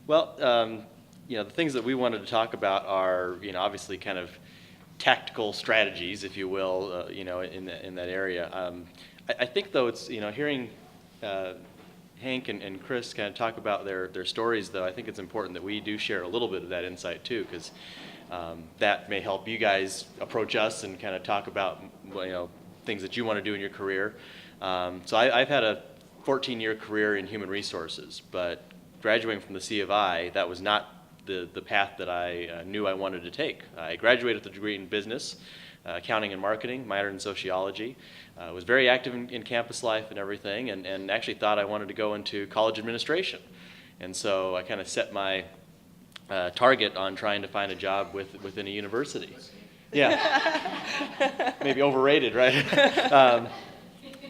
Well, the things that we wanted to talk about are, obviously kind of tactical strategies, if you will, in that area. I think though it's, hearing uh, Hank and Chris kind of talk about their stories, though, I think it's important that we do share a little bit of that insight too, because that may help you guys approach us and kind of talk about, things that you want to do in your career. So I've had a 14-year career in human resources, but graduating from the C of I, that was not the path that I knew I wanted to take. I graduated with a degree in business, accounting and marketing, minored in sociology. Was very active in campus life and everything, and actually thought I wanted to go into college administration. And so I kind of set my target on trying to find a job within a university. Yeah, maybe overrated, right?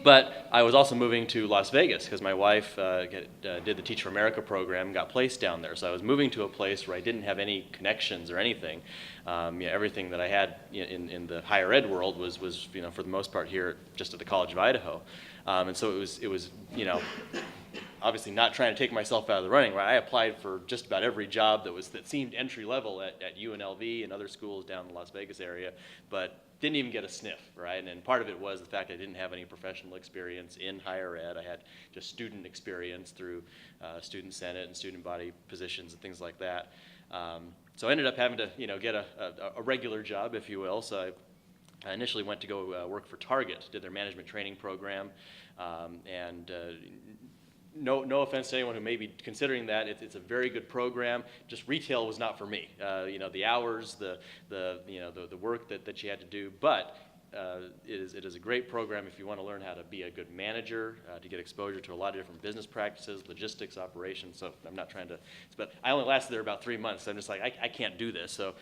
But I was also moving to Las Vegas because my wife did the Teach for America program and got placed down there. So I was moving to a place where I didn't have any connections or anything. Everything that I had in the higher ed world was for the most part here just at the College of Idaho. And so it was obviously not trying to take myself out of the running. Right? I applied for just about every job that seemed entry level at UNLV and other schools down in the Las Vegas area, but didn't even get a sniff, right? And part of it was the fact I didn't have any professional experience in higher ed. I had just student experience through student senate and student body positions and things like that. So I ended up having to, get a regular job, if you will. So I initially went to go work for Target, did their management training program, and no offense to anyone who may be considering that. It's a very good program. Just retail was not for me. The hours, the work that you had to do. But it is a great program if you want to learn how to be a good manager, to get exposure to a lot of different business practices, logistics, operations. So I'm not trying to, but I only lasted there about 3 months. So I'm just like, I can't do this. So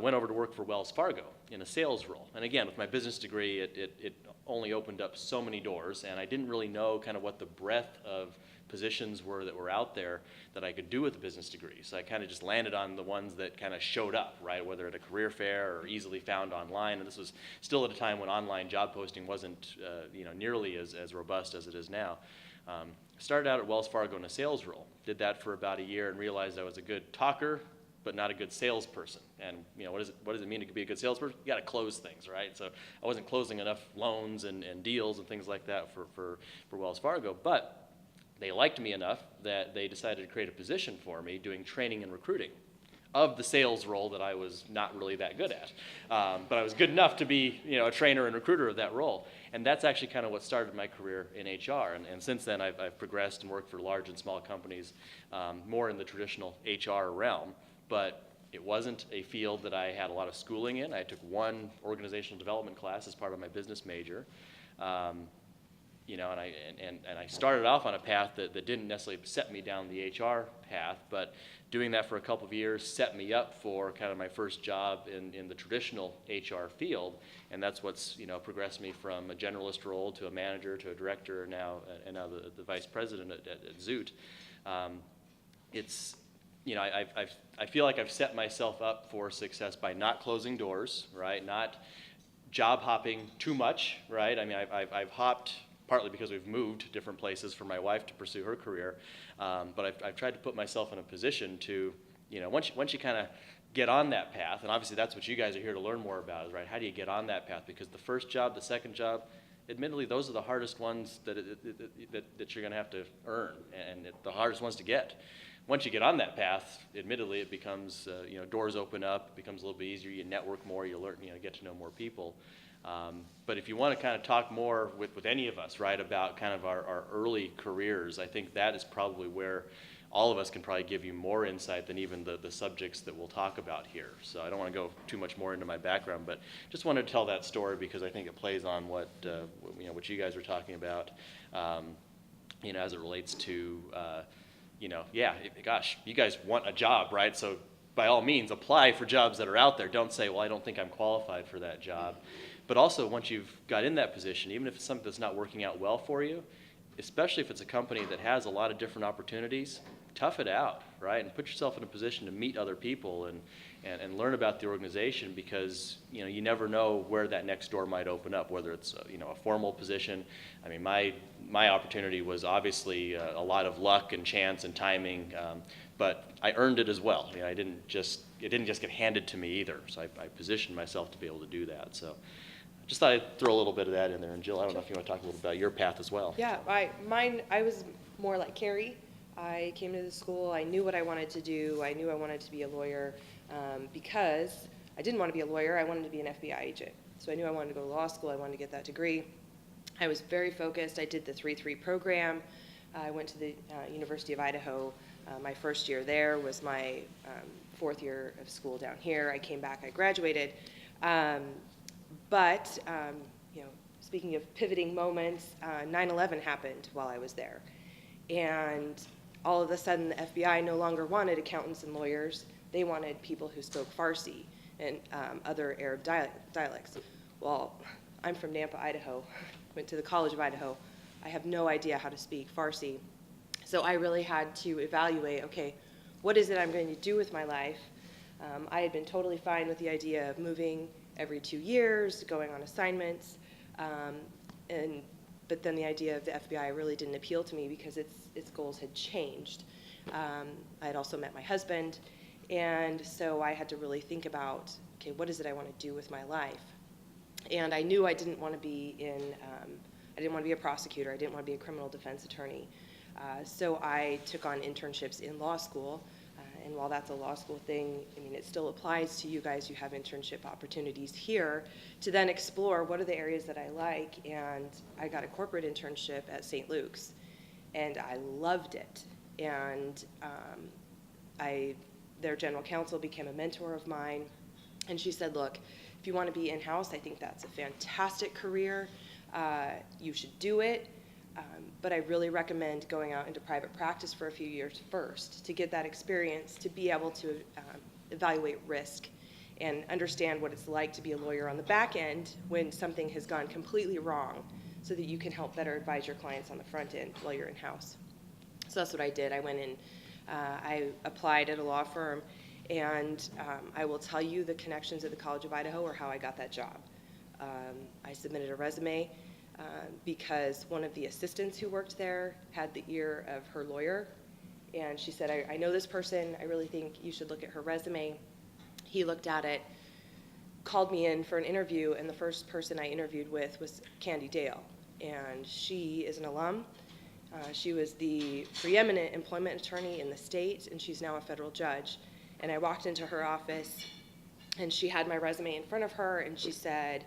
went over to work for Wells Fargo in a sales role. And again, with my business degree, it only opened up so many doors, and I didn't really know kind of what the breadth of positions were that were out there that I could do with a business degree. So I kind of just landed on the ones that kind of showed up, right, whether at a career fair or easily found online. And this was still at a time when online job posting wasn't nearly as robust as it is now. Started out at Wells Fargo in a sales role. Did that for about a year and realized I was a good talker, but not a good salesperson. And what does it mean to be a good salesperson? You got to close things, right? So I wasn't closing enough loans and deals and things like that for Wells Fargo. But they liked me enough that they decided to create a position for me doing training and recruiting of the sales role that I was not really that good at. But I was good enough to be a trainer and recruiter of that role. And that's actually kind of what started my career in HR. And since then, I've progressed and worked for large and small companies, more in the traditional HR realm. But it wasn't a field that I had a lot of schooling in. I took one organizational development class as part of my business major. And I started off on a path that didn't necessarily set me down the HR path, but doing that for a couple of years set me up for kind of my first job in the traditional HR field, and that's what's progressed me from a generalist role to a manager to a director and now the vice president at Zoot. I feel like I've set myself up for success by not closing doors, right? Not job hopping too much, right? I mean, I've hopped partly because we've moved different places for my wife to pursue her career, but I've tried to put myself in a position to, once you kind of get on that path, and obviously that's what you guys are here to learn more about, is right? How do you get on that path? Because the first job, the second job, admittedly, those are the hardest ones that you're going to have to earn, and the hardest ones to get. Once you get on that path, admittedly, it becomes, doors open up, it becomes a little bit easier, you network more, you learn, get to know more people. But if you want to kind of talk more with any of us, right, about kind of our early careers, I think that is probably where all of us can probably give you more insight than even the subjects that we'll talk about here. So I don't want to go too much more into my background, but just wanted to tell that story because I think it plays on what you guys were talking about, as it relates to, gosh, you guys want a job, right? So by all means, apply for jobs that are out there. Don't say, well, I don't think I'm qualified for that job. But also, once you've got in that position, even if it's something that's not working out well for you, especially if it's a company that has a lot of different opportunities, tough it out, right? And put yourself in a position to meet other people and learn about the organization, because you never know where that next door might open up, whether it's a formal position. I mean, my opportunity was obviously a lot of luck and chance and timing, but I earned it as well. It didn't just get handed to me either. So I positioned myself to be able to do that. So just thought I'd throw a little bit of that in there. And Jill, I don't know if you want to talk a little about your path as well. Yeah, I was more like Carrie. I came to the school, I knew what I wanted to do. I knew I wanted to be a lawyer because I didn't want to be a lawyer, I wanted to be an FBI agent. So I knew I wanted to go to law school, I wanted to get that degree. I was very focused. I did the 3-3 program. I went to the University of Idaho. My first year there was my 4th year of school down here. I came back, I graduated. But speaking of pivoting moments, 9/11 happened while I was there. And all of a sudden, the FBI no longer wanted accountants and lawyers. They wanted people who spoke Farsi and other Arab dialects. Well, I'm from Nampa, Idaho. Went to the College of Idaho. I have no idea how to speak Farsi. So I really had to evaluate, okay, what is it I'm going to do with my life? I had been totally fine with the idea of moving every 2 years, going on assignments, but then the idea of the FBI really didn't appeal to me because its goals had changed. I had also met my husband, and so I had to really think about, okay, what is it I want to do with my life? And I knew I didn't want to be I didn't want to be a prosecutor, I didn't want to be a criminal defense attorney. So I took on internships in law school, and while that's a law school thing, I mean, it still applies to you guys. You have internship opportunities here to then explore what are the areas that I like, and I got a corporate internship at St. Luke's, and I loved it. And their general counsel became a mentor of mine, and she said, look, if you want to be in-house, I think that's a fantastic career. You should do it. But I really recommend going out into private practice for a few years first to get that experience, to be able to evaluate risk and understand what it's like to be a lawyer on the back end when something has gone completely wrong, so that you can help better advise your clients on the front end while you're in-house. So that's what I did. I went in, I applied at a law firm, and I will tell you the connections at the College of Idaho are how I got that job. I submitted a resume. Because one of the assistants who worked there had the ear of her lawyer, and she said, I know this person, I really think you should look at her resume. He looked at it, called me in for an interview, and the first person I interviewed with was Candy Dale, and she is an alum. She was the preeminent employment attorney in the state, and she's now a federal judge. And I walked into her office, and she had my resume in front of her, and she said,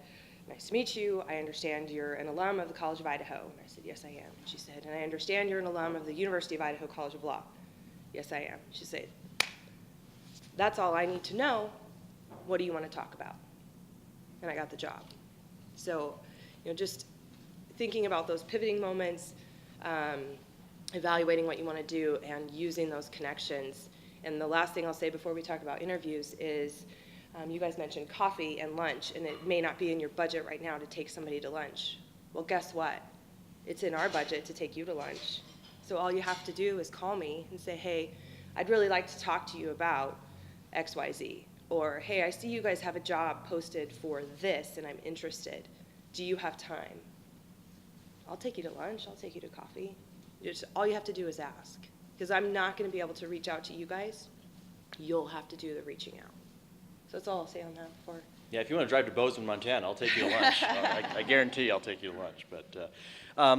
nice to meet you. I understand you're an alum of the College of Idaho. And I said, yes, I am. And she said, and I understand you're an alum of the University of Idaho College of Law. Yes, I am. She said, that's all I need to know. What do you want to talk about? And I got the job. So, just thinking about those pivoting moments, evaluating what you want to do, and using those connections. And the last thing I'll say before we talk about interviews is, you guys mentioned coffee and lunch, and it may not be in your budget right now to take somebody to lunch. Well, guess what? It's in our budget to take you to lunch. So all you have to do is call me and say, hey, I'd really like to talk to you about XYZ. Or, hey, I see you guys have a job posted for this, and I'm interested. Do you have time? I'll take you to lunch. I'll take you to coffee. All you have to do is ask. Because I'm not going to be able to reach out to you guys. You'll have to do the reaching out. So that's all I'll say on that before. Yeah, if you want to drive to Bozeman, Montana, I'll take you to lunch. I guarantee I'll take you to lunch. But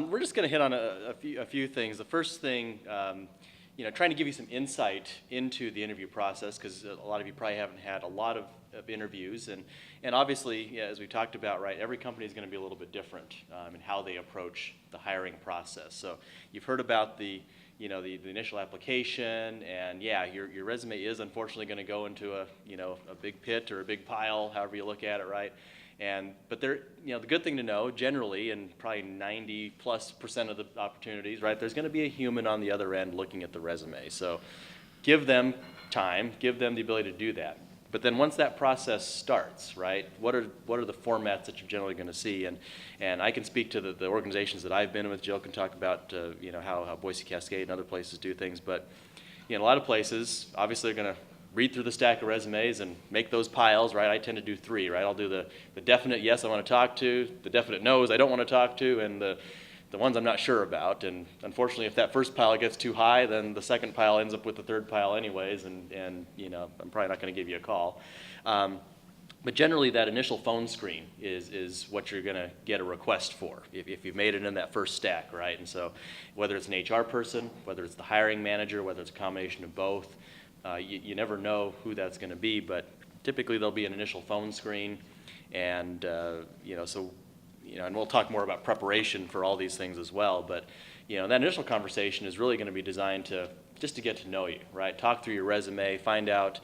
we're just going to hit on a few things. The first thing, trying to give you some insight into the interview process, because a lot of you probably haven't had a lot of interviews. And obviously, yeah, as we talked about, right, every company is going to be a little bit different in how they approach the hiring process. So you've heard about the initial application, and yeah, your resume is unfortunately going to go into a big pit or a big pile, however you look at it, right? But the good thing to know, generally, and probably 90+% of the opportunities, right, there's going to be a human on the other end looking at the resume. So give them time, give them the ability to do that. But then once that process starts, right, what are the formats that you're generally going to see? And I can speak to the organizations that I've been with. Jill can talk about how Boise Cascade and other places do things. But a lot of places, obviously, they're going to read through the stack of resumes and make those piles, right? I tend to do three, right? I'll do the definite yes I want to talk to, the definite no's I don't want to talk to, and the ones I'm not sure about. And unfortunately, if that first pile gets too high, then the second pile ends up with the third pile anyways, and you know, I'm probably not going to give you a call. But generally, that initial phone screen is what you're going to get a request for if you've made it in that first stack, right? And so whether it's an HR person, whether it's the hiring manager, whether it's a combination of both, you never know who that's going to be, but typically there'll be an initial phone screen, and you know, so you know, and we'll talk more about preparation for all these things as well. But you know, that initial conversation is really going to be designed to just to get to know you, right? Talk through your resume, find out,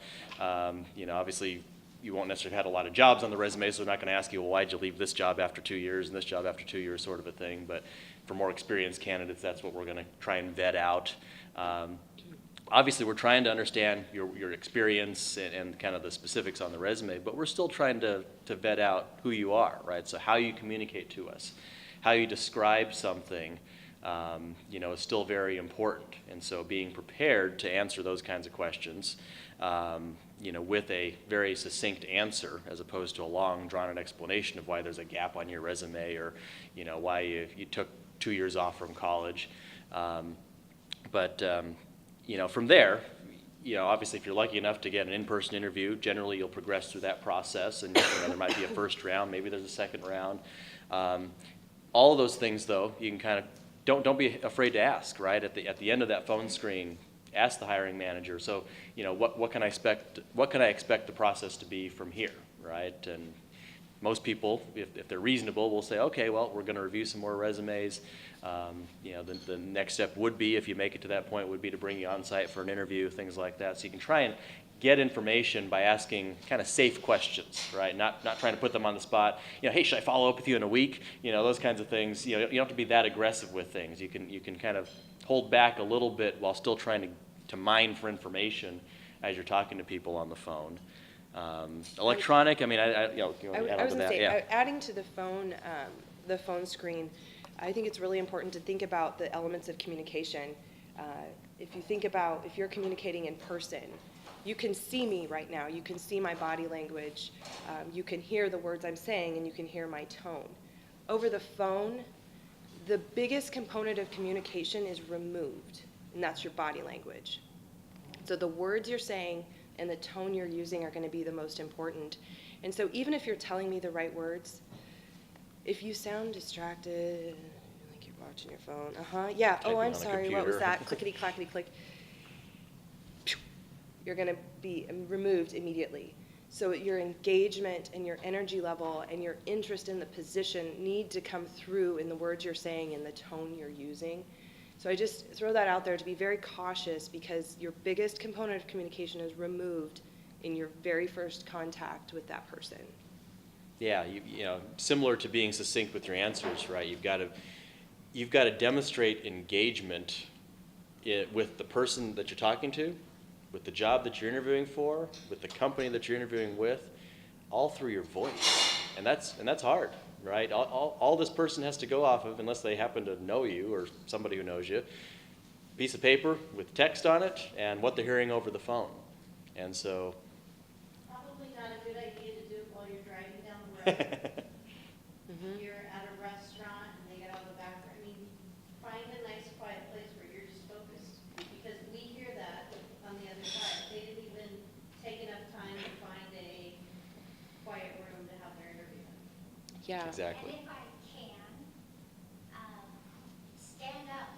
you know, obviously you won't necessarily have had a lot of jobs on the resume, so they're not going to ask you, well, why'd you leave this job after 2 years and this job after 2 years, sort of a thing. But for more experienced candidates, that's what we're going to try and vet out. Obviously, we're trying to understand your experience and kind of the specifics on the resume, but we're still trying to vet out who you are, right? So how you communicate to us, how you describe something, you know, is still very important. And so being prepared to answer those kinds of questions, you know, with a very succinct answer as opposed to a long, drawn-out explanation of why there's a gap on your resume, or, you know, why you took 2 years off from college. You know, from there, you know, obviously if you're lucky enough to get an in-person interview, generally you'll progress through that process, and you know, there might be a first round, maybe there's a second round. All of those things, though, you can kind of, don't be afraid to ask, right? At the end of that phone screen, ask the hiring manager, so, you know, what can I expect the process to be from here, right? And most people, if they're reasonable, will say, okay, well, we're going to review some more resumes. You know, the next step would be, if you make it to that point, would be to bring you on site for an interview, things like that. So you can try and get information by asking kind of safe questions, right? Not trying to put them on the spot. You know, hey, should I follow up with you in a week? You know, those kinds of things. You know, you don't have to be that aggressive with things. You can kind of hold back a little bit while still trying to mine for information as you're talking to people on the phone. Electronic, I mean, you know, you want to add on to that? Yeah. Adding to the phone screen, I think it's really important to think about the elements of communication. If you think about, if you're communicating in person, you can see me right now. You can see my body language. You can hear the words I'm saying, and you can hear my tone. Over the phone, the biggest component of communication is removed, and that's your body language. So the words you're saying and the tone you're using are going to be the most important. And so even if you're telling me the right words, if you sound distracted, like you're watching your phone, yeah, Typing oh, I'm on a sorry, what was computer. that? Clickety, clackety, click. You're going to be removed immediately. So your engagement and your energy level and your interest in the position need to come through in the words you're saying and the tone you're using. So I just throw that out there to be very cautious, because your biggest component of communication is removed in your very first contact with that person. Yeah, you know, similar to being succinct with your answers, right? You've got to demonstrate engagement with the person that you're talking to, with the job that you're interviewing for, with the company that you're interviewing with, all through your voice, and that's hard, right? All this person has to go off of, unless they happen to know you or somebody who knows you, piece of paper with text on it and what they're hearing over the phone, and so. Probably not a good idea to do it while you're driving down the road. You're at a restaurant and they get all the background. I mean, find a nice quiet place where you're just focused, because we hear that on the other side. They didn't even take enough time to find a quiet room to have their interview. Yeah. Exactly. And if I can, stand up.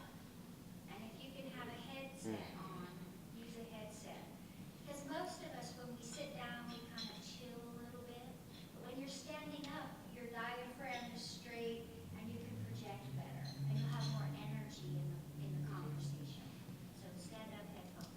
And if you can have a headset on, use a headset. Because most of us, when we sit down, we kind of chill a little bit. But when you're standing up, your diaphragm is straight and you can project better. And you'll have more energy in the conversation. So stand up, headphones.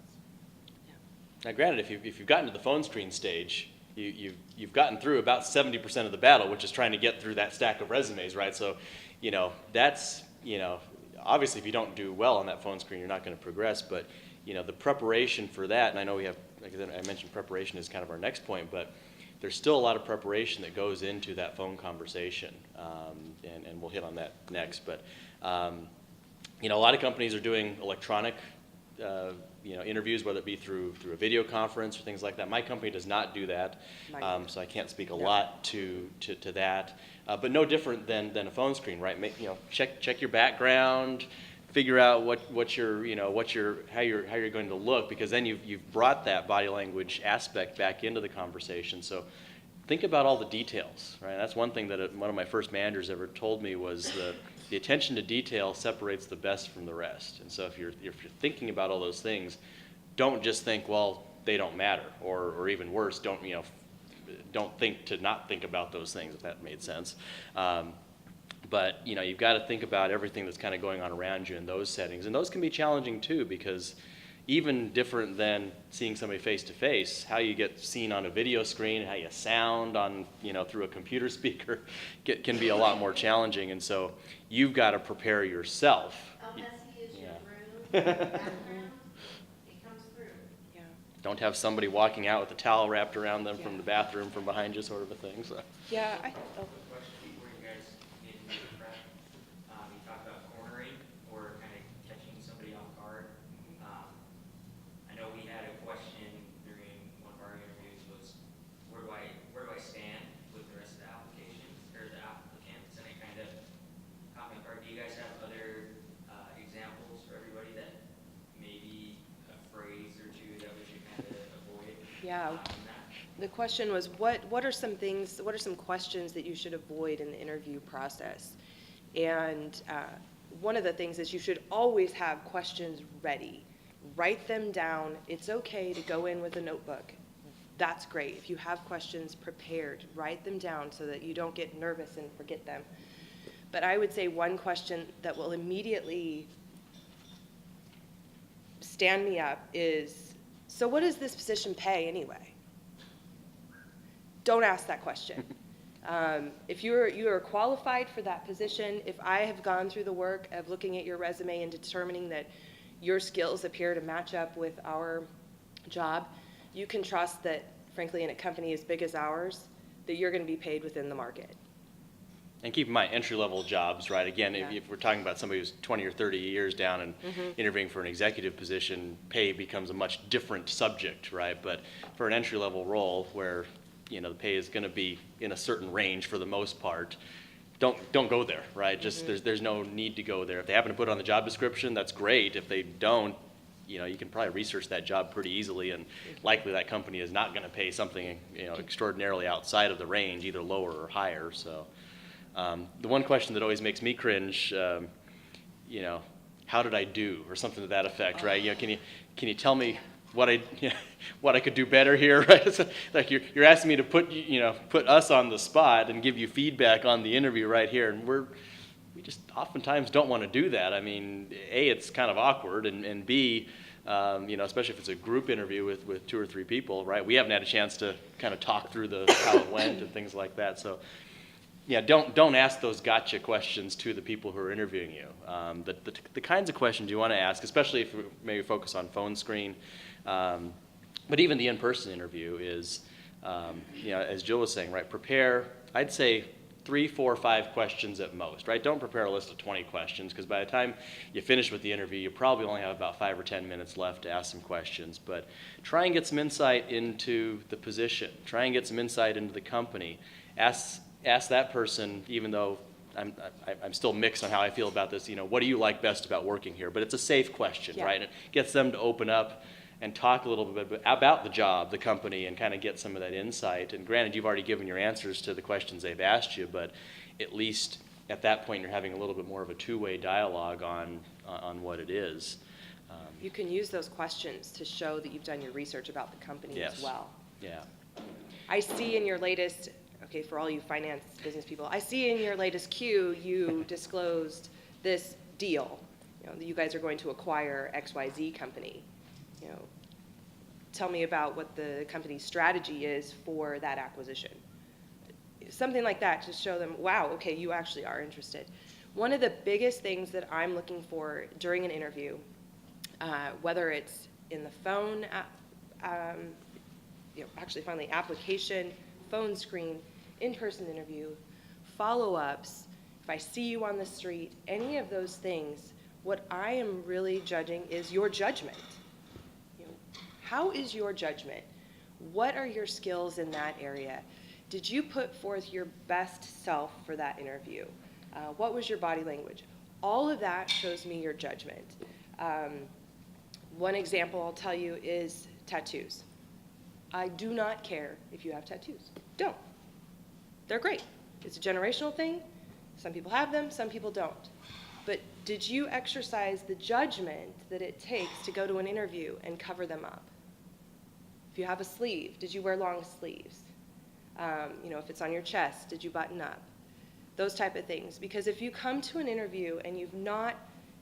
Now, granted, if you've gotten to the phone screen stage, you've gotten through about 70% of the battle, which is trying to get through that stack of resumes, right? So, you know, that's, you know, obviously if you don't do well on that phone screen, you're not going to progress. But, you know, the preparation for that, and I know we have, like I mentioned, preparation is kind of our next point, but there's still a lot of preparation that goes into that phone conversation, and we'll hit on that next. But, you know, a lot of companies are doing electronic interviews, whether it be through a video conference or things like that. My company does not do that, so I can't speak a lot to that. But no different than a phone screen, right? Check your background, figure out how you're going to look, because then you've brought that body language aspect back into the conversation. So think about all the details, right? That's one thing that one of my first managers ever told me was the attention to detail separates the best from the rest. And so if you're thinking about all those things, don't just think, well, they don't matter, or even worse, don't think to not think about those things, if that made sense. But you've got to think about everything that's kind of going on around you in those settings, and those can be challenging too, because even different than seeing somebody face to face, how you get seen on a video screen, how you sound on through a computer speaker can be a lot more challenging. And so you've got to prepare yourself. How messy is your room, background? It comes through. Yeah. Don't have somebody walking out with a towel wrapped around them from the bathroom from behind you, sort of a thing. So. Yeah. Question before you guys get into the prep. You talked about cornering or kind of catching somebody off guard. I know we had a question during one of our interviews was, where do I stand with the rest of the application or the applicants, and it kind of caught me off guard. Do you guys have other examples for everybody that maybe a phrase or two that we should kind of avoid? Yeah. In that? The question was, what are some questions that you should avoid in the interview process? And one of the things is you should always have questions ready. Write them down. It's okay to go in with a notebook. That's great. If you have questions prepared, write them down so that you don't get nervous and forget them. But I would say one question that will immediately stand me up is, so what does this position pay anyway? Don't ask that question. If you are qualified for that position, if I have gone through the work of looking at your resume and determining that your skills appear to match up with our job, you can trust that, frankly, in a company as big as ours, that you're going to be paid within the market. And keep in mind, entry-level jobs, right? Again, Yeah. if we're talking about somebody who's 20 or 30 years down and interviewing for an executive position, pay becomes a much different subject, right? But for an entry-level role where the pay is going to be in a certain range for the most part, don't go there, right? Just there's no need to go there. If they happen to put it on the job description, that's great. If they don't, you can probably research that job pretty easily, and likely that company is not going to pay something extraordinarily outside of the range, either lower or higher. So the one question that always makes me cringe, how did I do, or something to that effect, right? Can you tell me what I could do better here, right? So, like you're asking me to put us on the spot and give you feedback on the interview right here, and we just oftentimes don't want to do that. I mean, A, it's kind of awkward, and B, especially if it's a group interview with 2 or 3 people, right? We haven't had a chance to kind of talk through how it went and things like that. So, yeah, don't ask those gotcha questions to the people who are interviewing you. The kinds of questions you want to ask, especially if you maybe focus on phone screen, but even the in-person interview is, as Jill was saying, right? Prepare, I'd say 3, 4, 5 questions at most, right? Don't prepare a list of 20 questions, because by the time you finish with the interview, you probably only have about 5 or 10 minutes left to ask some questions. But try and get some insight into the position. Try and get some insight into the company. Ask that person, even though I'm still mixed on how I feel about this, what do you like best about working here? But it's a safe question, right? It gets them to open up and talk a little bit about the job, the company, and kind of get some of that insight. And granted, you've already given your answers to the questions they've asked you, but at least at that point you're having a little bit more of a two-way dialogue on what it is. You can use those questions to show that you've done your research about the company as well. Yeah. I see in your latest, for all you finance business people, I see in your latest Q you disclosed this deal. You guys are going to acquire XYZ company. Tell me about what the company's strategy is for that acquisition. Something like that to show them, wow, okay, you actually are interested. One of the biggest things that I'm looking for during an interview, whether it's in the phone, finally application, phone screen, in-person interview, follow-ups, if I see you on the street, any of those things, What I am really judging is your judgment. You know, how is your judgment? What are your skills in that area? Did you put forth your best self for that interview? What was your body language? All of that shows me your judgment. One example I'll tell you is tattoos. I do not care if you have tattoos. Don't. They're great. It's a generational thing. Some people have them, some people don't. But did you exercise the judgment that it takes to go to an interview and cover them up? If you have a sleeve, did you wear long sleeves? If it's on your chest, did you button up? Those type of things. Because if you come to an interview and you've not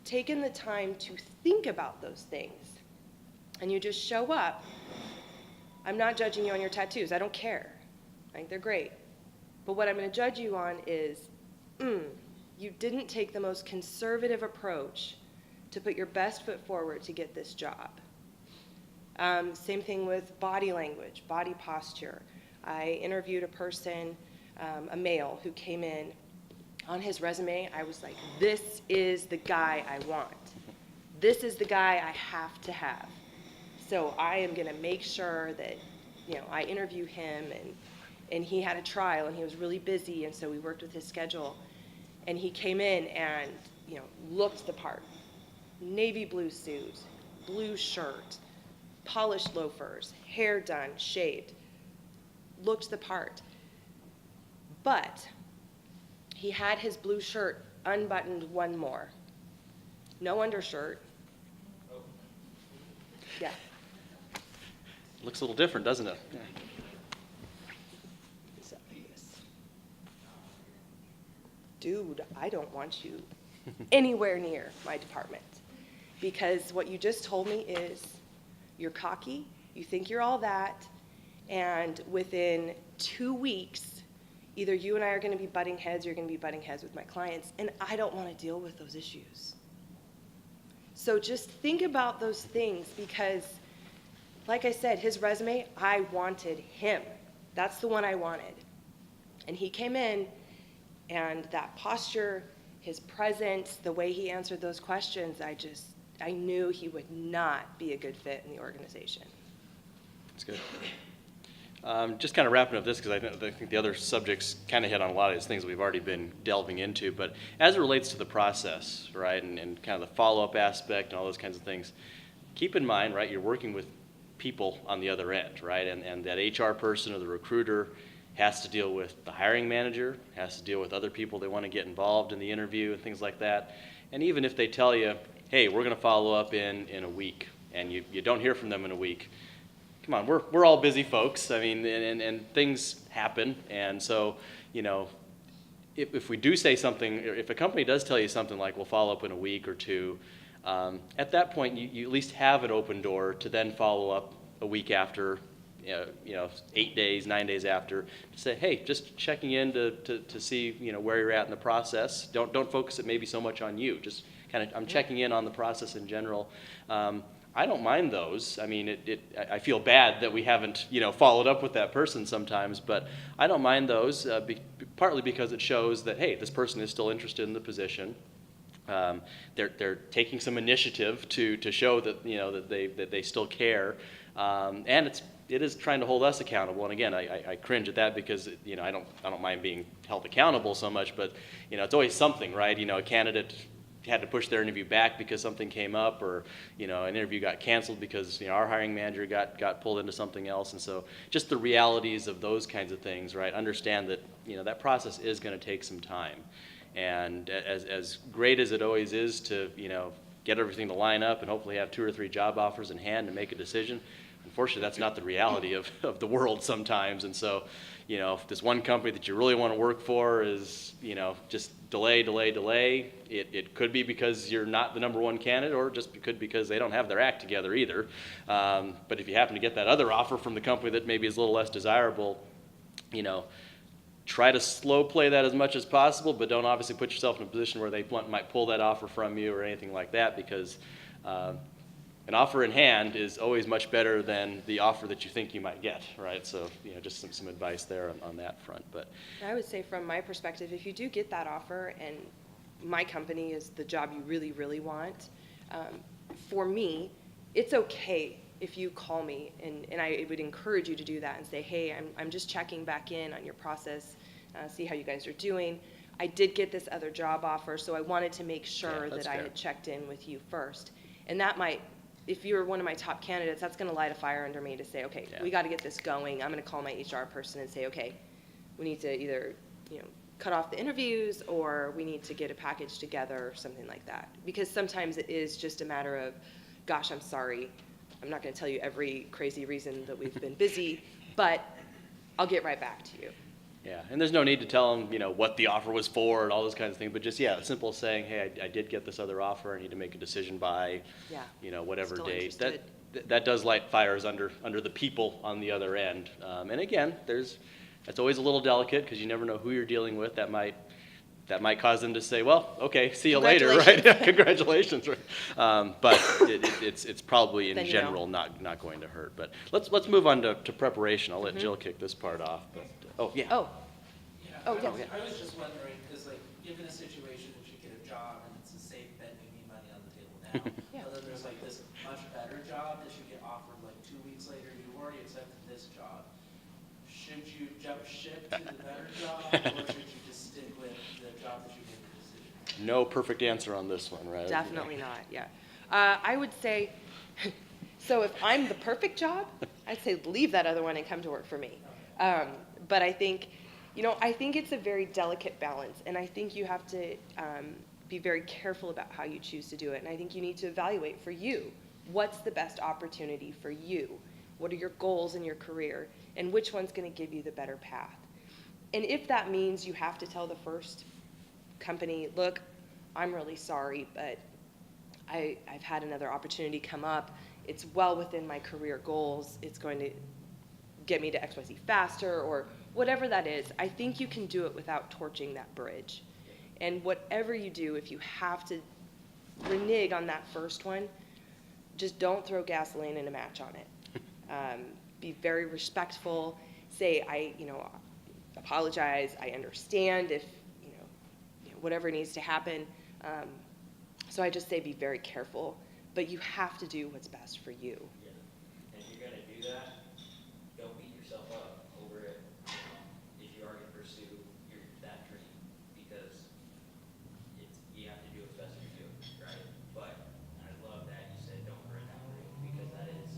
taken the time to think about those things, and you just show up, I'm not judging you on your tattoos. I don't care. I think they're great. But what I'm going to judge you on is, you didn't take the most conservative approach to put your best foot forward to get this job. Same thing with body language, body posture. I interviewed a person, a male, who came in. On his resume, I was like, this is the guy I want. This is the guy I have to have. So I am going to make sure that, I interview him, and he had a trial, and he was really busy, and so we worked with his schedule. And he came in and, looked the part. Navy blue suit, blue shirt, polished loafers, hair done, shaved. Looked the part. But he had his blue shirt unbuttoned one more. No undershirt. Yeah. Looks a little different, doesn't it? Yeah. Dude, I don't want you anywhere near my department, because what you just told me is you're cocky, you think you're all that, and within 2 weeks, either you and I are going to be butting heads or you're going to be butting heads with my clients, and I don't want to deal with those issues. So just think about those things, because, like I said, his resume, I wanted him. That's the one I wanted. And he came in, and that posture, his presence, the way he answered those questions, I knew he would not be a good fit in the organization. That's good. Just kind of wrapping up this, because I think the other subjects kind of hit on a lot of these things that we've already been delving into, but as it relates to the process, right, and kind of the follow-up aspect and all those kinds of things, keep in mind, right, you're working with people on the other end, right, and that HR person or the recruiter has to deal with the hiring manager, has to deal with other people they want to get involved in the interview and things like that. And even if they tell you, hey, we're going to follow up in a week, and you don't hear from them in a week, come on, we're all busy folks. I mean, and things happen. And so, if we do say something, if a company does tell you something like we'll follow up in a week or two, at that point you at least have an open door to then follow up a week after, 8 days, 9 days after, to say, hey, just checking in to see, where you're at in the process. Don't focus it maybe so much on you. Just kind of, I'm checking in on the process in general. I don't mind those. I mean, I feel bad that we haven't, followed up with that person sometimes, but I don't mind those, partly because it shows that, hey, this person is still interested in the position. They're taking some initiative to show that, that they still care, and it is trying to hold us accountable. And again, I cringe at that because I don't mind being held accountable so much, but it's always something, right? A candidate had to push their interview back because something came up, or an interview got canceled because our hiring manager got pulled into something else. And so just the realities of those kinds of things, right? Understand that that process is going to take some time, and as great as it always is to get everything to line up and hopefully have 2 or 3 job offers in hand to make a decision, unfortunately that's not the reality of the world sometimes. And so if this one company that you really want to work for is just delay, it could be because you're not the number one candidate, or just could because they don't have their act together either. But if you happen to get that other offer from the company that maybe is a little less desirable, try to slow play that as much as possible, but don't obviously put yourself in a position where they might pull that offer from you or anything like that, because an offer in hand is always much better than the offer that you think you might get, right? So, just some advice there on that front. But I would say, from my perspective, if you do get that offer and my company is the job you really, really want. For me, it's okay if you call me, and I would encourage you to do that and say, hey, I'm just checking back in on your process, see how you guys are doing. I did get this other job offer, so I wanted to make sure that's that I fair. had checked in with you first. And that might, if you're one of my top candidates, that's going to light a fire under me to say, okay, Yeah. we got to get this going. I'm going to call my HR person and say, okay, we need to either, cut off the interviews, or we need to get a package together or something like that. Because sometimes it is just a matter of, gosh, I'm sorry. I'm not going to tell you every crazy reason that we've been busy, but I'll get right back to you. Yeah, and there's no need to tell them, what the offer was for and all those kinds of things, but just, simple saying, hey, I did get this other offer, I need to make a decision by, Yeah. whatever Still date. interested. That does light fires under the people on the other end. And again, that's always a little delicate, because you never know who you're dealing with. That might cause them to say, well, okay, see you later, right? Congratulations. Right? But it's probably in Then you general not going to hurt. But let's move on to preparation. I'll let Jill kick this part off. But, yeah. Oh, Yeah, Oh, I yeah. was- I was just wondering, because like, given a situation that you get a job and it's a safe bet making money on the table now, Yeah. but then there's like this much better job that you get offered like 2 weeks later, you already accepted this job. Should you jump ship to the better job, or should you just stick with the job that you made the decision? No perfect answer on this one, right? definitely not, yeah. I would say, so if I'm the perfect job, I'd say leave that other one and come to work for me. But I think, I think it's a very delicate balance, and I think you have to be very careful about how you choose to do it. And I think you need to evaluate for you, what's the best opportunity for you? What are your goals in your career? And which one's going to give you the better path? And if that means you have to tell the first company, look, I'm really sorry, but I've had another opportunity come up. It's well within my career goals. It's going to get me to XYZ faster, or whatever that is. I think you can do it without torching that bridge. And whatever you do, if you have to renege on that first one, just don't throw gasoline in a match on it. Be very respectful. Say, I apologize. I understand if, whatever needs to happen. So I just say be very careful, but you have to do what's best for you. Yeah. And if you're gonna do that, don't beat yourself up over it, if you are gonna pursue that dream, because you have to do what's best for you, right? But I love that you said don't burn that bridge, because that is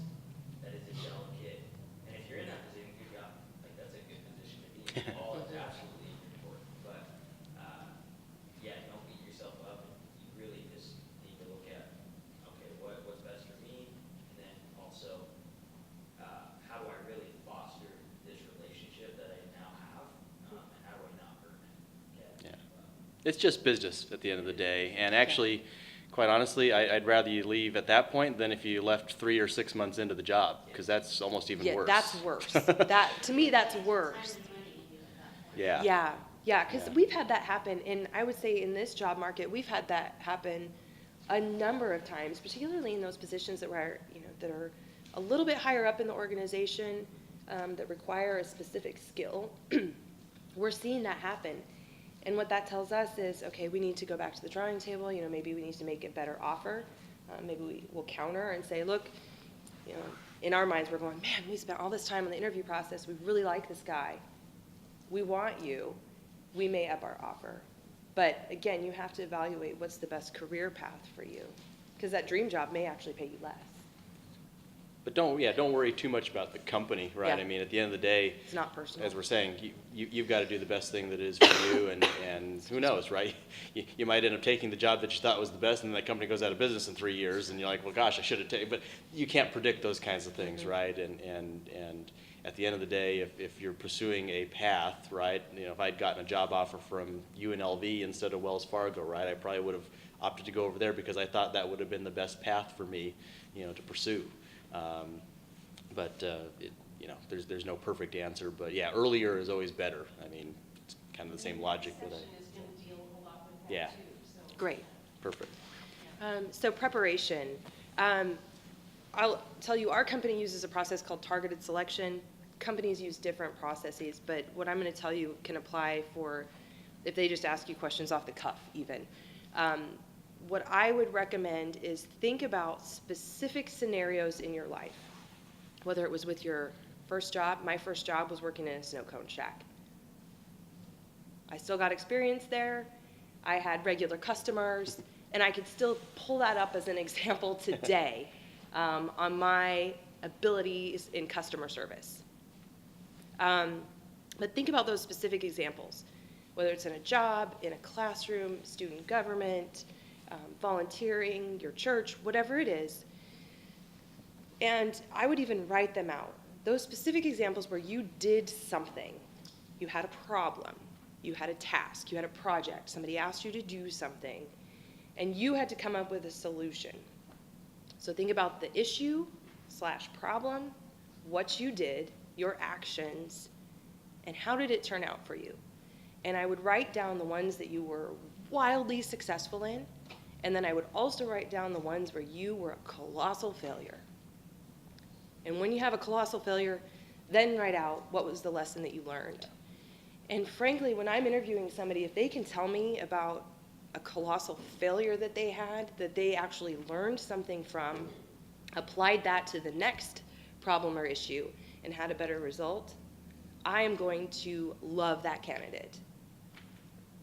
a delicate, and if you're in that position, good job, like that's a good position to be in. All is absolutely important, but, don't beat yourself up. You really just need to look at, okay, what's best for me, and then also, how do I really foster this relationship that I now have, and how do I not burn it? Yeah. It's just business at the end of the day. And actually, quite honestly, I'd rather you leave at that point than if you left 3 or 6 months into the job, because that's almost even Yeah, worse. that's worse. To me, that's worse. Yeah. Yeah, because we've had that happen, and I would say in this job market, we've had that happen a number of times, particularly in those positions that are a little bit higher up in the organization, that require a specific skill. We're seeing that happen. And what that tells us is, okay, we need to go back to the drawing table. Maybe we need to make a better offer. Maybe we will counter and say, look, in our minds, we're going, man, we spent all this time on the interview process. We really like this guy. We want you. We may up our offer. But again, you have to evaluate what's the best career path for you, because that dream job may actually pay you less. But don't worry too much about the company, right? Yeah. I mean, at the end of the day, It's not personal. as we're saying, you've got to do the best thing that is for you, and who knows, right? You might end up taking the job that you thought was the best, and that company goes out of business in 3 years, and you're like, well, gosh, I should have taken. But you can't predict those kinds of things, right? And at the end of the day, if you're pursuing a path, right? If I'd gotten a job offer from UNLV instead of Wells Fargo, right? I probably would have opted to go over there because I thought that would have been the best path for me, to pursue. There's no perfect answer, but yeah, earlier is always better. I mean, it's kind of the same logic that Session is going to deal a lot with Yeah. that too, so. Great. perfect. So preparation. I'll tell you, our company uses a process called targeted selection. Companies use different processes, but what I'm going to tell you can apply for if they just ask you questions off the cuff even. What I would recommend is think about specific scenarios in your life, whether it was with your first job. My first job was working in a snow cone shack. I still got experience there. I had regular customers, and I could still pull that up as an example today on my abilities in customer service. But think about those specific examples, whether it's in a job, in a classroom, student government, volunteering, your church, whatever it is. And I would even write them out. Those specific examples where you did something. You had a problem, you had a task, you had a project, somebody asked you to do something, and you had to come up with a solution. So think about the issue/problem, what you did, your actions, and how did it turn out for you. And I would write down the ones that you were wildly successful in, and then I would also write down the ones where you were a colossal failure. And when you have a colossal failure, then write out what was the lesson that you learned. And frankly, when I'm interviewing somebody, if they can tell me about a colossal failure that they had, that they actually learned something from, applied that to the next problem or issue, and had a better result, I am going to love that candidate.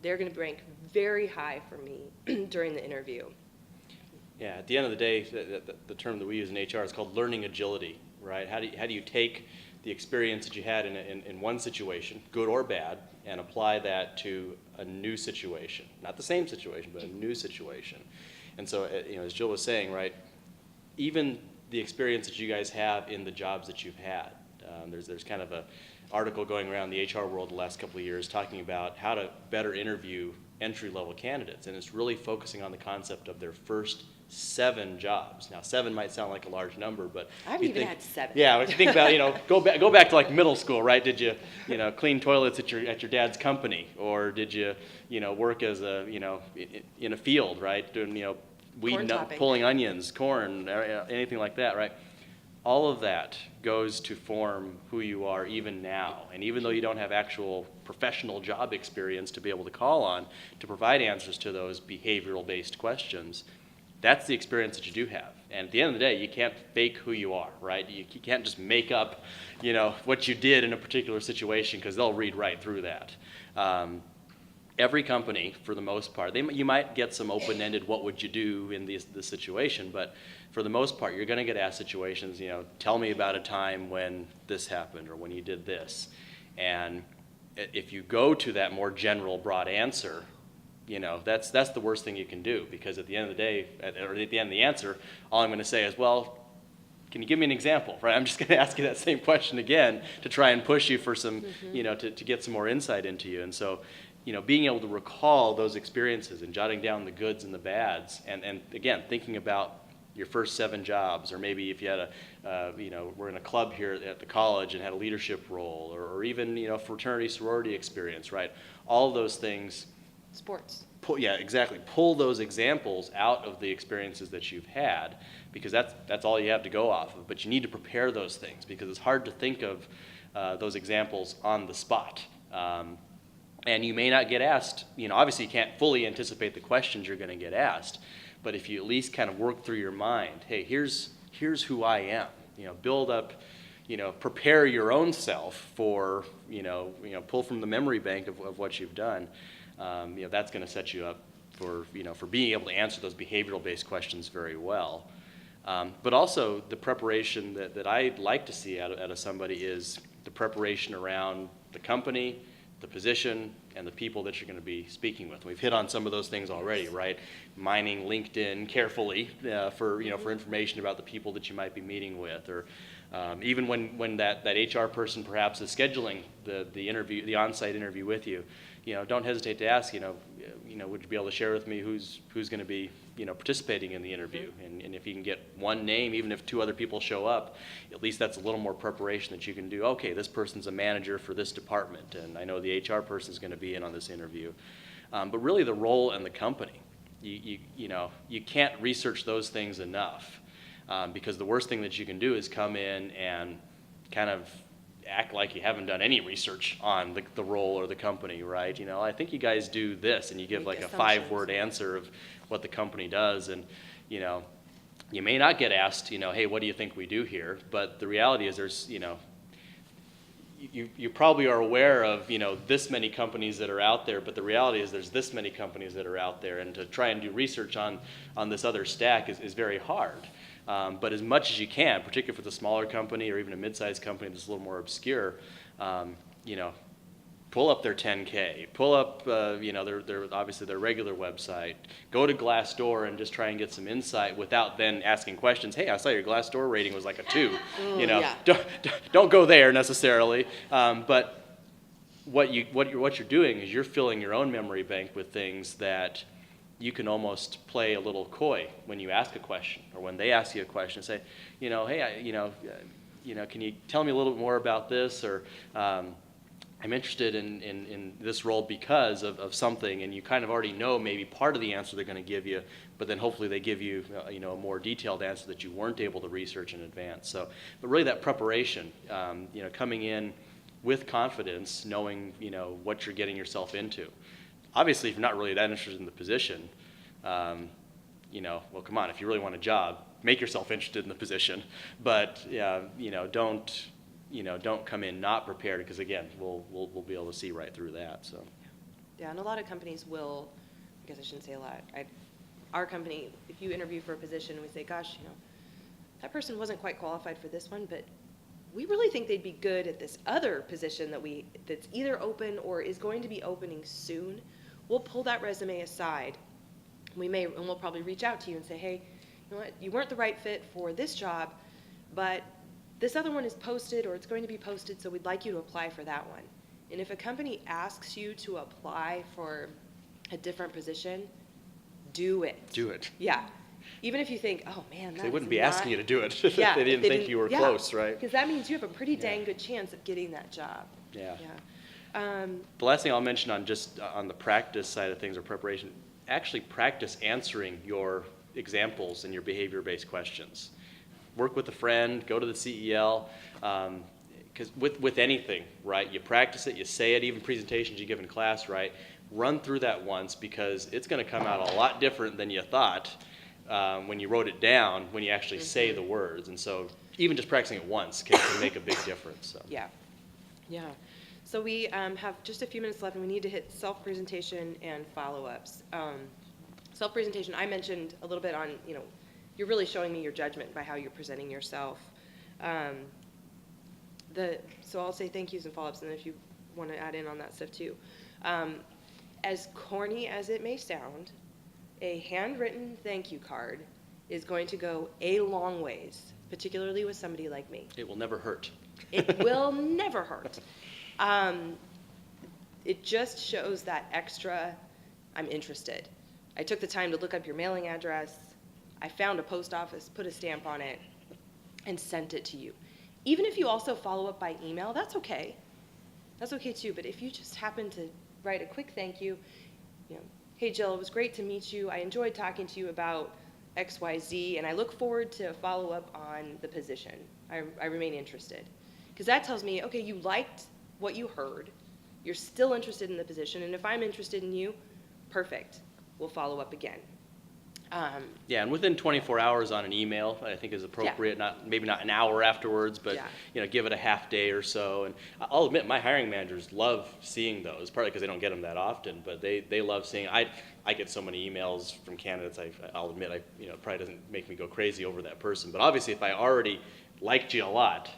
They're going to rank very high for me during the interview. Yeah, at the end of the day, the term that we use in HR is called learning agility, right? How do you take the experience that you had in one situation, good or bad, and apply that to a new situation? Not the same situation, but a new situation. And so, as Jill was saying, right, even the experience that you guys have in the jobs that you've had, there's kind of a article going around the HR world the last couple of years talking about how to better interview entry-level candidates, and it's really focusing on the concept of their first 7 jobs. Now, 7 might sound like a large number, but I've even had 7. Yeah, if you think about go back to like middle school, right? Did you clean toilets at your dad's company, or did you work as a in a field, right, doing weeding up, pulling onions, corn, anything like that, right? All of that goes to form who you are even now. And even though you don't have actual professional job experience to be able to call on to provide answers to those behavioral-based questions, that's the experience that you do have. And at the end of the day, you can't fake who you are, right? You can't just make up, what you did in a particular situation, because they'll read right through that. Every company, for the most part, you might get some open-ended what would you do in this situation, but for the most part, you're going to get asked situations, tell me about a time when this happened or when you did this. And if you go to that more general, broad answer, that's the worst thing you can do, because at the end of the day, or at the end of the answer, all I'm going to say is, well, can you give me an example, right? I'm just going to ask you that same question again to try and push you for some, to get some more insight into you. And so, being able to recall those experiences and jotting down the goods and the bads, and again, thinking about your first 7 jobs, or maybe if you had we're in a club here at the college and had a leadership role, or even, fraternity, sorority experience, right? All of those things. Sports. Exactly. Pull those examples out of the experiences that you've had, because that's all you have to go off of. But you need to prepare those things, because it's hard to think of those examples on the spot. And you may not get asked, obviously you can't fully anticipate the questions you're going to get asked, but if you at least kind of work through your mind, hey, here's who I am, build up, prepare your own self for, pull from the memory bank of what you've done, that's going to set you up for being able to answer those behavioral-based questions very well. But also the preparation that I'd like to see out of somebody is the preparation around the company, the position, and the people that you're going to be speaking with. We've hit on some of those things already, right? Mining LinkedIn carefully for information about the people that you might be meeting with, or even when that HR person perhaps is scheduling the interview, the on-site interview with you, don't hesitate to ask, would you be able to share with me who's going to be participating in the interview? And if you can get one name, even if 2 other people show up, at least that's a little more preparation that you can do. Okay, this person's a manager for this department, and I know the HR person is going to be in on this interview. But really the role and the company, you can't research those things enough, because the worst thing that you can do is come in and kind of act like you haven't done any research on the role or the company, right? You know, I think you guys do this, and you give Make like a assumptions. 5-word answer of what the company does, and, you know, you may not get asked, you know, hey, what do you think we do here? But the reality is there's, you know, you probably are aware of, you know, this many companies that are out there, but the reality is there's this many companies that are out there, and to try and do research on this other stack is very hard. But as much as you can, particularly for the smaller company or even a mid-sized company that's a little more obscure, you know, pull up their 10K, pull up, you know, their obviously their regular website, go to Glassdoor and just try and get some insight without then asking questions. Hey, I saw your Glassdoor rating was like a 2. You know, yeah. don't go there necessarily. But what you're doing is you're filling your own memory bank with things that you can almost play a little coy when you ask a question or when they ask you a question. Say, you know, hey, you know, can you tell me a little bit more about this, or I'm interested in this role because of something, and you kind of already know maybe part of the answer they're going to give you, but then hopefully they give you, you know, a more detailed answer that you weren't able to research in advance. So, but really that preparation, you know, coming in with confidence, knowing, you know, what you're getting yourself into. Obviously, if you're not really that interested in the position, you know, well, come on, if you really want a job, make yourself interested in the position, but you know, don't come in not prepared, because again, we'll be able to see right through that. So. Yeah, and a lot of companies will, I guess I shouldn't say a lot. Our company, if you interview for a position, we say, gosh, you know, that person wasn't quite qualified for this one, but we really think they'd be good at this other position that's either open or is going to be opening soon. We'll pull that resume aside. And we'll probably reach out to you and say, hey, you know what, you weren't the right fit for this job, but this other one is posted, or it's going to be posted, so we'd like you to apply for that one. And if a company asks you to apply for a different position, do it. Do it. Yeah. Even if you think, oh man, They wouldn't be asking you to do it if Yeah, they if didn't think you were close, right? Because that means you have a pretty dang good chance of getting that job. Yeah. Yeah. The last thing I'll mention on the practice side of things or preparation, actually practice answering your examples and your behavior-based questions. Work with a friend, go to the CEL, because with anything, right, you practice it, you say it, even presentations you give in class, right, run through that once, because it's going to come out a lot different than you thought when you wrote it down, when you actually say the words. And so even just practicing it once can make a big difference. So. Yeah. Yeah. So we have just a few minutes left, and we need to hit self-presentation and follow-ups. Self-presentation, I mentioned a little bit on, you know, you're really showing me your judgment by how you're presenting yourself. So I'll say thank yous and follow-ups, and then if you want to add in on that stuff too. As corny as it may sound, a handwritten thank you card is going to go a long ways, particularly with somebody like me. It will never hurt. It will never hurt. It just shows that extra, I'm interested. I took the time to look up your mailing address. I found a post office, put a stamp on it, and sent it to you. Even if you also follow up by email, that's okay. That's okay too, but if you just happen to write a quick thank you, you know, hey Jill, it was great to meet you. I enjoyed talking to you about XYZ, and I look forward to follow up on the position. I remain interested. Because that tells me, okay, you liked what you heard, you're still interested in the position, and if I'm interested in you, perfect, we'll follow up again. Yeah, and within 24 hours on an email, I think is appropriate. Maybe not an hour afterwards, but you know, give it a half day or so. And I'll admit, my hiring managers love seeing those, partly because they don't get them that often, but they love seeing. I get so many emails from candidates. I'll admit, you know, it probably doesn't make me go crazy over that person. But obviously, if I already liked you a lot,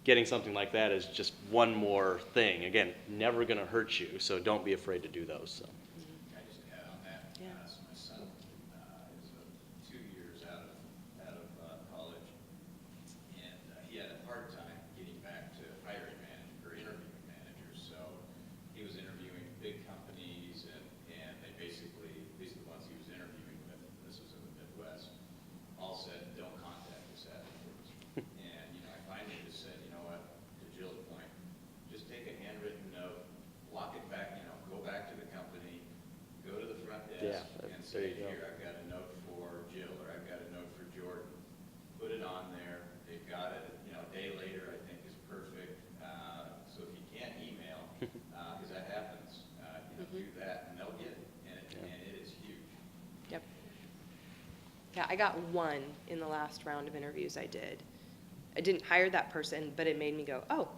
getting something like that is just one more thing. Again, never going to hurt you, so don't be afraid to do those. So. Can I just add on that? Yeah. So my son is 2 years out of college, and he had a hard time getting back to hiring manager or interviewing managers. So he was interviewing big companies, and they basically, at least the ones he was interviewing with, and this was in the Midwest, all said, don't contact us afterwards. And you know, I finally just said, you know what, to Jill's point, just take a handwritten note, lock it back, you know, go back to the company, Yeah, I got one in the last round of interviews I did. I didn't hire that person, but it made me go, oh,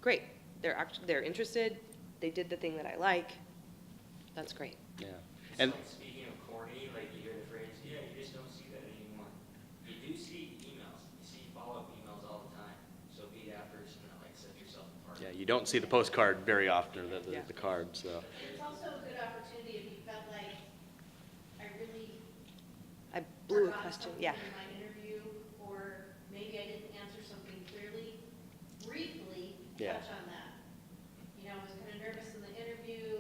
great. They're interested. They did the thing that I like. That's great. Yeah. It's And like, speaking of corny, like you hear the phrase, yeah, you just don't see that anymore. You do see emails. You see follow-up emails all the time. So be that person that like sets yourself apart. yeah, you don't see the postcard very often, or Yeah. the card. So It's also a good opportunity if you felt like I really I blew a forgot question. something Yeah. in my interview, or maybe I didn't answer something clearly, briefly Yeah. touch on that. You know, I was kind of nervous in the interview,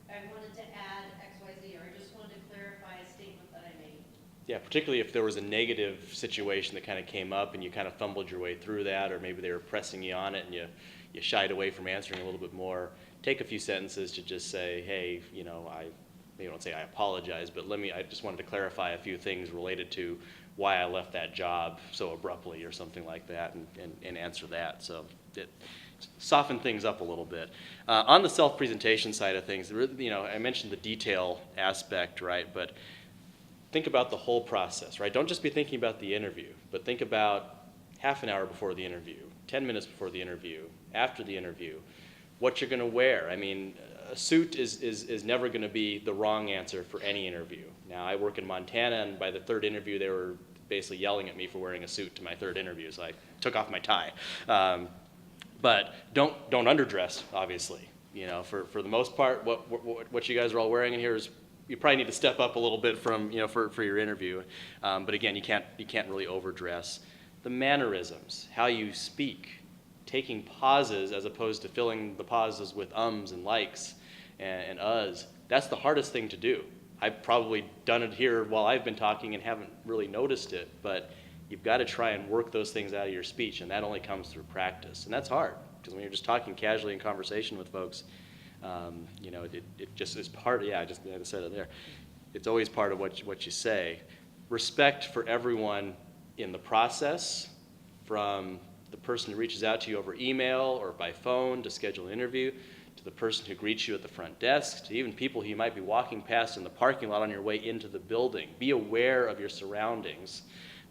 I wanted to add X, Y, Z, or I just wanted to clarify a statement that I made. yeah, particularly if there was a negative situation that kind of came up and you kind of fumbled your way through that, or maybe they were pressing you on it and you shied away from answering a little bit more. Take a few sentences to just say, hey, you know, I maybe don't say I apologize, but I just wanted to clarify a few things related to why I left that job so abruptly or something like that, and answer that. So it soften things up a little bit. On the self-presentation side of things, you know, I mentioned the detail aspect, right? But think about the whole process, right? Don't just be thinking about the interview, but think about half an hour before the interview, 10 minutes before the interview, after the interview, what you're going to wear. I mean, a suit is never going to be the wrong answer for any interview. Now, I work in Montana, and by the third interview, they were basically yelling at me for wearing a suit to my third interview, so I took off my tie. But don't underdress, obviously. You know, for the most part, what you guys are all wearing in here is, you probably need to step up a little bit from, you know, for your interview. But again, you can't really overdress. The mannerisms, how you speak, taking pauses as opposed to filling the pauses with ums and likes and uhs, that's the hardest thing to do. I've probably done it here while I've been talking and haven't really noticed it, but you've got to try and work those things out of your speech, and that only comes through practice. And that's hard, because when you're just talking casually in conversation with folks, you know, it just is part of, yeah, I said it there. It's always part of what you say. Respect for everyone in the process, from the person who reaches out to you over email or by phone to schedule an interview, to the person who greets you at the front desk, to even people who you might be walking past in the parking lot on your way into the building. Be aware of your surroundings,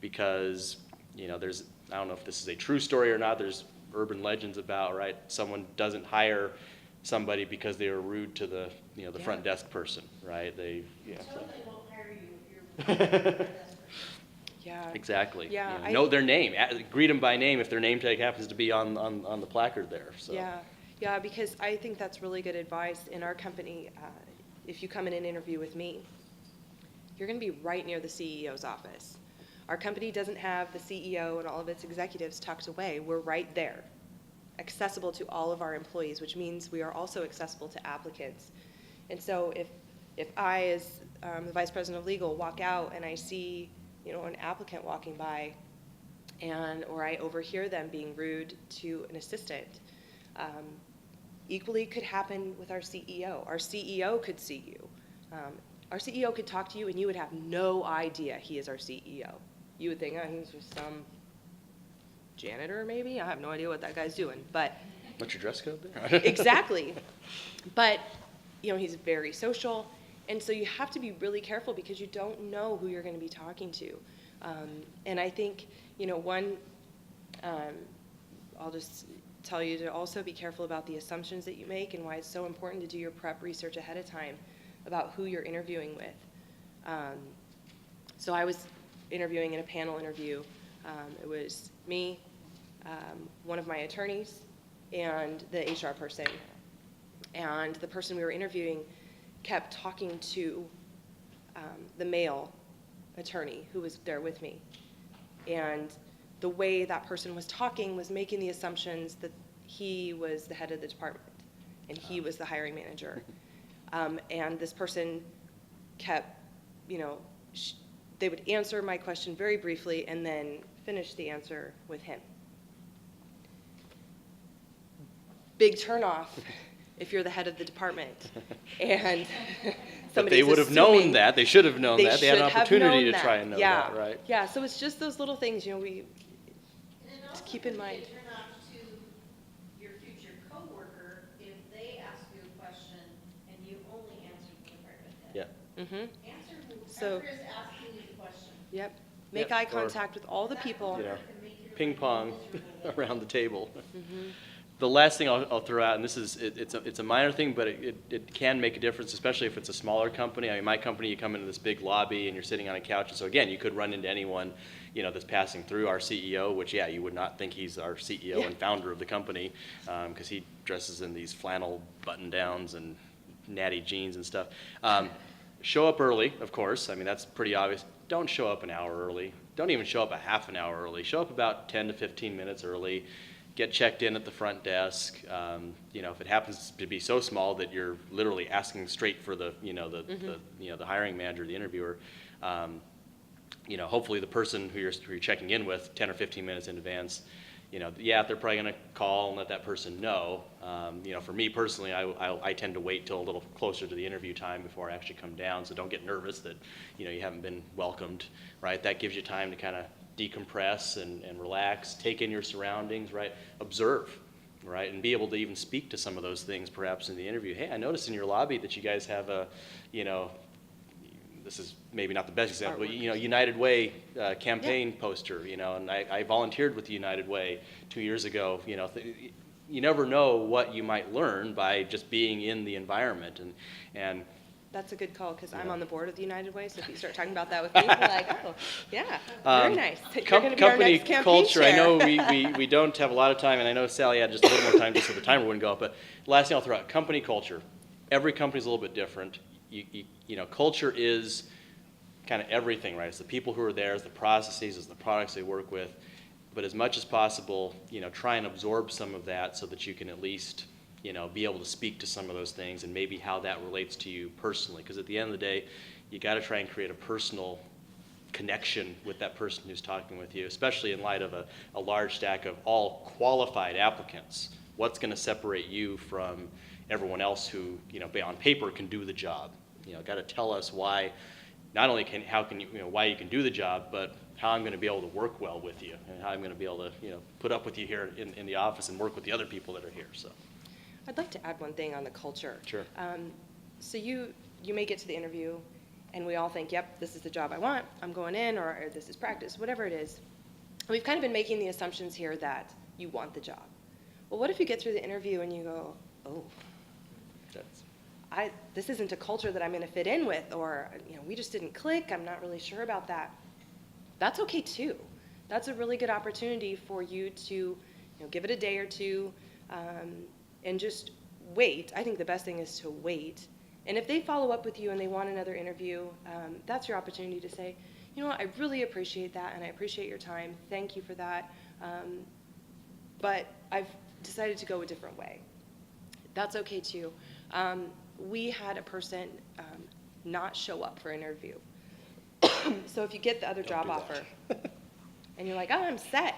because, you know, I don't know if this is a true story or not, there's urban legends about, right, someone doesn't hire somebody because they were rude to the, you know, the front desk person, right? Totally won't hire you if you're desperate. Yeah. Exactly. Yeah, You know their name. Greet them by name if their name tag happens to be on the placard there. So. Yeah, because I think that's really good advice. In our company, if you come in an interview with me, you're going to be right near the CEO's office. Our company doesn't have the CEO and all of its executives tucked away. We're right there, accessible to all of our employees, which means we are also accessible to applicants. And so if I, as the Vice President of Legal, walk out and I see, you know, an applicant walking by, or I overhear them being rude to an assistant, equally could happen with our CEO. Our CEO could see you. Our CEO could talk to you and you would have no idea he is our CEO. You would think, oh, he's just some janitor maybe? I have no idea what that guy's doing. But what's your dress code there? exactly. But, you know, he's very social. And so you have to be really careful because you don't know who you're going to be talking to. And I think, you know, I'll just tell you to also be careful about the assumptions that you make and why it's so important to do your prep research ahead of time about who you're interviewing with. So I was interviewing in a panel interview. It was me, one of my attorneys, and the HR person. And the person we were interviewing kept talking to the male attorney who was there with me. And the way that person was talking was making the assumptions that he was the head of the department and he was the hiring manager. And this person kept, you know, they would answer my question very briefly and then finish the answer with him. Big turnoff if you're the head of the department. And but they would have known that. They should have known that. They had an should have opportunity known to try and know that, right? Yeah, so it's just those little things, you know, we And it just also keep in could be mind. a turnoff to your future coworker if they ask you a question and you only answer the department head. Yeah. Mm-hmm. Answer So- whoever is asking you the question. Yep. Make Yeah, eye or- contact with all the people. You know, To make your ping life pong miserable. around the table. The last thing I'll throw out, and this is, it's a minor thing, but it can make a difference, especially if it's a smaller company. I mean, my company, you come into this big lobby and you're sitting on a couch, and so again, you could run into anyone, that's passing through. Our CEO, which, yeah, you would not think he's our CEO Yeah. and founder of the company, because he dresses in these flannel button-downs and natty jeans and stuff. Show up early, of course. I mean, that's pretty obvious. Don't show up an hour early. Don't even show up a half an hour early. Show up about 10 to 15 minutes early. Get checked in at the front desk. If it happens to be so small that you're literally asking straight for the hiring manager, the interviewer, hopefully the person who you're checking in with 10 or 15 minutes in advance, they're probably going to call and let that person know. For me personally, I tend to wait till a little closer to the interview time before I actually come down, so don't get nervous that, you haven't been welcomed, right? That gives you time to kind of decompress and relax, take in your surroundings, right? Observe, right? And be able to even speak to some of those things perhaps in the interview. Hey, I noticed in your lobby that you guys have a, this is maybe not the best example, but, United Way campaign poster, and I volunteered with the United Way 2 years ago. You never know what you might learn by just being in the environment. And That's a good call, because I'm Yeah. on the board of the United Way, so if you start talking about that with me, we're like, oh, yeah, very nice. You're going to be our company next campaign culture, I chair. know we don't have a lot of time, and I know Sally had just a little more time just so the timer wouldn't go up, but last thing I'll throw out, company culture. Every company's a little bit different. Culture is kind of everything, right? It's the people who are there, it's the processes, it's the products they work with, but as much as possible, try and absorb some of that so that you can at least be able to speak to some of those things and maybe how that relates to you personally. Because at the end of the day, you got to try and create a personal connection with that person who's talking with you, especially in light of a large stack of all qualified applicants. What's going to separate you from everyone else who, on paper can do the job? Got to tell us why, not only why you can do the job, but how I'm going to be able to work well with you and how I'm going to be able to, put up with you here in the office and work with the other people that are here, so. I'd like to add one thing on the culture. Sure. So you may get to the interview, and we all think, yep, this is the job I want, I'm going in, or this is practice, whatever it is. We've kind of been making the assumptions here that you want the job. Well, what if you get through the interview and you go, oh, this isn't a culture that I'm going to fit in with, or we just didn't click, I'm not really sure about that. That's okay too. That's a really good opportunity for you to give it a day or two, and just wait. I think the best thing is to wait. And if they follow up with you and they want another interview, that's your opportunity to say, what, I really appreciate that, and I appreciate your time. Thank you for that. But I've decided to go a different way. That's okay too. We had a person not show up for an interview. So if you get the other Don't job do that. offer, and you're like, oh, I'm set.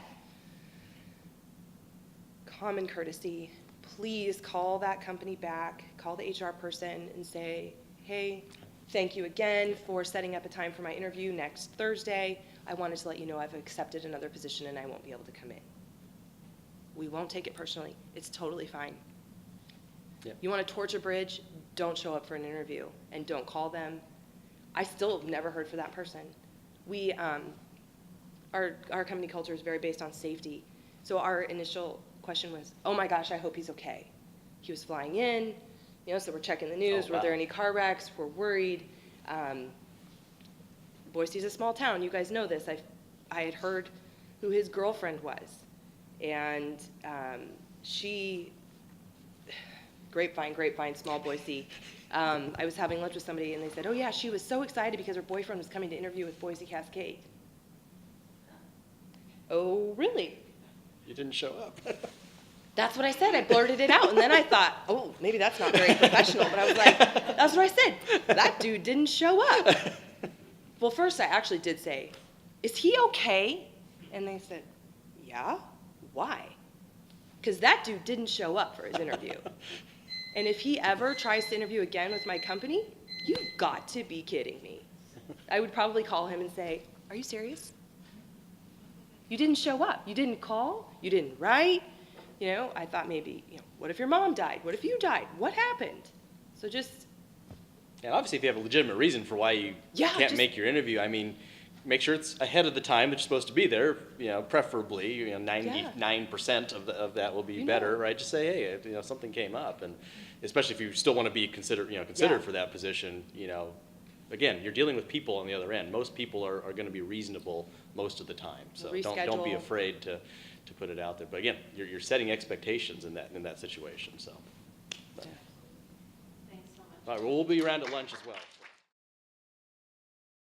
Common courtesy, please call that company back, call the HR person and say, hey, thank you again for setting up a time for my interview next Thursday. I wanted to let you know I've accepted another position and I won't be able to come in. We won't take it personally. It's totally fine. Yep. You want to torch a bridge, don't show up for an interview and don't call them. I still have never heard for that person. We, our company culture is very based on safety. So our initial question was, oh my gosh, I hope he's okay. He was flying in, so we're checking the news. Oh, Were there wow. any car wrecks? We're worried. Boise's a small town. You guys know this. I had heard who his girlfriend was. And she, grapevine, small Boise. I was having lunch with somebody and they said, oh yeah, she was so excited because her boyfriend was coming to interview with Boise Cascade. Oh, really? You didn't show up. That's what I said. I blurted it out. And then I thought, oh, maybe that's not very professional. But I was like, that's what I said. That dude didn't show up. Well, first I actually did say, is he okay? And they said, yeah, why? Because that dude didn't show up for his interview. And if he ever tries to interview again with my company, you've got to be kidding me. I would probably call him and say, are you serious? You didn't show up. You didn't call. You didn't write. I thought maybe, what if your mom died? What if you died? What happened? So just, And obviously, if you have a legitimate reason for why you Yeah, can't just- make your interview, I mean, make sure it's ahead of the time that you're supposed to be there, preferably, 99% of that will be You better, know. right? Just say, hey, something came up, and especially if you still want to be considered Yeah. for that position, again, you're dealing with people on the other end. Most people are going to be reasonable most of the time, so don't be Reschedule. afraid to put it out there. But again, you're setting expectations in that situation, so. Yeah. Thanks so much. All right, well, we'll be around at lunch as well.